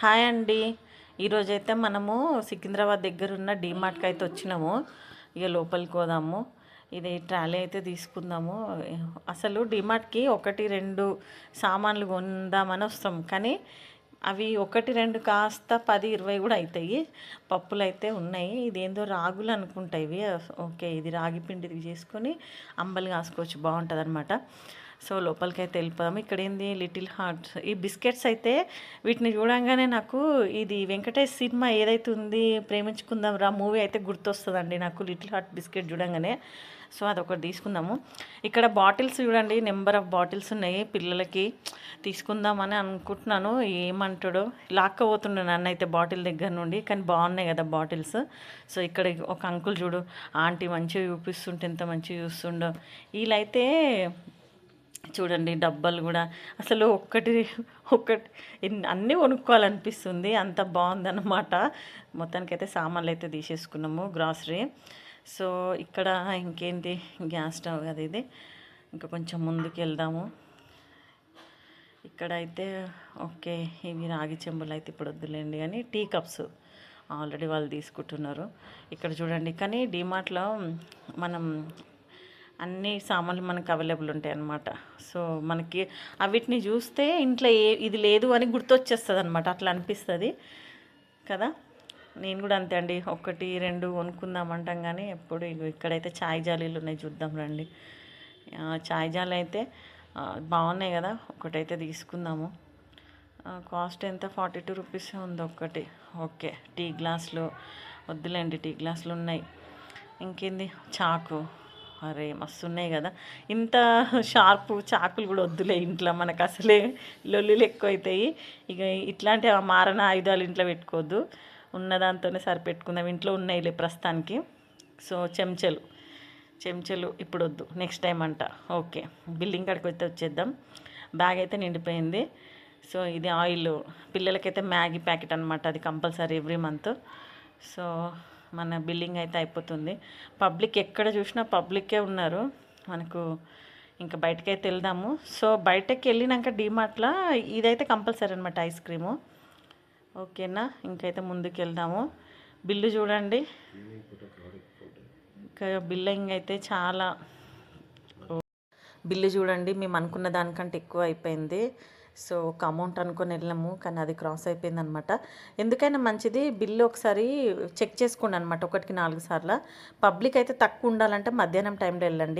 Hi అండి. ఈరోజైతే మనము సికింద్రాబాద్ దగ్గర ఉన్న డీమార్ట్కి అయితే వచ్చినాము. ఇక లోపలికి పోదాము. ఇది ట్రాలీ అయితే తీసుకుందాము. అసలు డీమార్ట్కి ఒకటి రెండు సామాన్లు కొందామని వస్తాం, కానీ అవి ఒకటి రెండు కాస్త 10-20 కూడా అవుతాయి. పప్పులు అయితే ఉన్నాయి. ఇదేందో రాగులు అనుకుంటాయి ఇవి. ఓకే, ఇది రాగి పిండిది చేసుకొని అంబలి కాసుకోవచ్చు, బాగుంటుంది అనమాట. సో లోపలికైతే వెళ్ళిపోదాము. ఇక్కడ ఏంది లిటిల్ హార్ట్స్, ఈ బిస్కెట్స్ అయితే వీటిని చూడంగానే నాకు ఇది వెంకటేష్ సినిమా ఏదైతే ఉంది ప్రేమించుకుందాం రా మూవీ అయితే గుర్తొస్తుందండి నాకు, లిటిల్ హార్ట్ బిస్కెట్ చూడంగానే. సో అదొకటి తీసుకుందాము. ఇక్కడ బాటిల్స్ చూడండి, నెంబర్ ఆఫ్ బాటిల్స్ ఉన్నాయి. పిల్లలకి తీసుకుందామని అనుకుంటున్నాను, ఏమంటాడో లాక్కపోతుండే నన్ను అయితే బాటిల్ దగ్గర నుండి. కానీ బాగున్నాయి కదా బాటిల్స్. సో ఇక్కడ ఒక అంకుల్ చూడు, ఆంటీ మంచిగా చూపిస్తుంటే ఎంత మంచిగా చూస్తుండో. వీళ్ళైతే చూడండి డబ్బాలు కూడా అసలు ఒక్కటి అన్నీ కొనుక్కోవాలనిపిస్తుంది, అంత బాగుందన్నమాట. మొత్తానికైతే సామాన్లు అయితే తీసేసుకున్నాము, గ్రాసరీ. సో ఇక్కడ ఇంకేంటి, గ్యాస్ స్టవ్ కదా ఇది. ఇంకా కొంచెం ముందుకు వెళ్దాము. ఇక్కడైతే ఓకే, ఇవి రాగి చెంబులు అయితే ఇప్పుడు వద్దులేండి, కానీ టీ కప్స్ ఆల్రెడీ వాళ్ళు తీసుకుంటున్నారు. ఇక్కడ చూడండి, కానీ డీమార్ట్లో మనం అన్ని సామాన్లు మనకు అవైలబుల్ ఉంటాయి అన్నమాట. సో మనకి వీటిని చూస్తే ఇంట్లో ఇది లేదు అని గుర్తొచ్చేస్తుంది అనమాట, అట్లా అనిపిస్తుంది కదా. నేను కూడా అంతే అండి, ఒకటి రెండు కొనుక్కుందామంటాం, కానీ ఎప్పుడు ఇక్కడైతే ఛాయ్ జాలీలు ఉన్నాయి, చూద్దాం రండి. ఛాయ్ జాలి అయితే బాగున్నాయి కదా, ఒకటైతే తీసుకుందాము. కాస్ట్ ఎంత, 42 రూపీస్ ఉంది ఒక్కటి. ఓకే, టీ గ్లాసులు వద్దులేండి, టీ గ్లాసులు ఉన్నాయి. ఇంకేంది, చాకు, అరే మస్తు ఉన్నాయి కదా. ఇంత షార్ప్ చాకులు కూడా వద్దులే ఇంట్లో, మనకు అసలే లొల్లులు ఎక్కువ అవుతాయి. ఇక ఇట్లాంటి మారణ ఆయుధాలు ఇంట్లో పెట్టుకోవద్దు, ఉన్నదాంతోనే సరిపెట్టుకుందాం. ఇంట్లో ఉన్నాయిలే ప్రస్తుతానికి. సో చెంచాలు ఇప్పుడు వద్దు, నెక్స్ట్ టైం అంట. ఓకే, బిల్డింగ్ కాడికి అయితే వచ్చేద్దాం. బ్యాగ్ అయితే నిండిపోయింది. సో ఇది ఆయిల్, పిల్లలకైతే మ్యాగీ ప్యాకెట్ అనమాట, అది కంపల్సరీ ఎవ్రీ మంత్. సో మన బిల్లింగ్ అయితే అయిపోతుంది. పబ్లిక్ ఎక్కడ చూసినా పబ్లిక్కే ఉన్నారు మనకు. ఇంకా బయటకైతే వెళ్దాము. సో బయటకి వెళ్ళినాక డీమార్ట్లో ఇదైతే కంపల్సరీ అనమాట, ఐస్ క్రీము. ఓకేనా, ఇంకైతే ముందుకు వెళ్దాము. బిల్లు చూడండి, ఇంకా బిల్లింగ్ అయితే చాలా, బిల్లు చూడండి మేము అనుకున్న దానికంటే ఎక్కువ అయిపోయింది. సో ఒక అమౌంట్ అనుకొని వెళ్ళాము, కానీ అది క్రాస్ అయిపోయింది అనమాట. ఎందుకైనా మంచిది బిల్లు ఒకసారి చెక్ చేసుకోండి అనమాట, 1-4 సార్లు. పబ్లిక్ అయితే తక్కువ ఉండాలంటే మధ్యాహ్నం టైంలో వెళ్ళండి.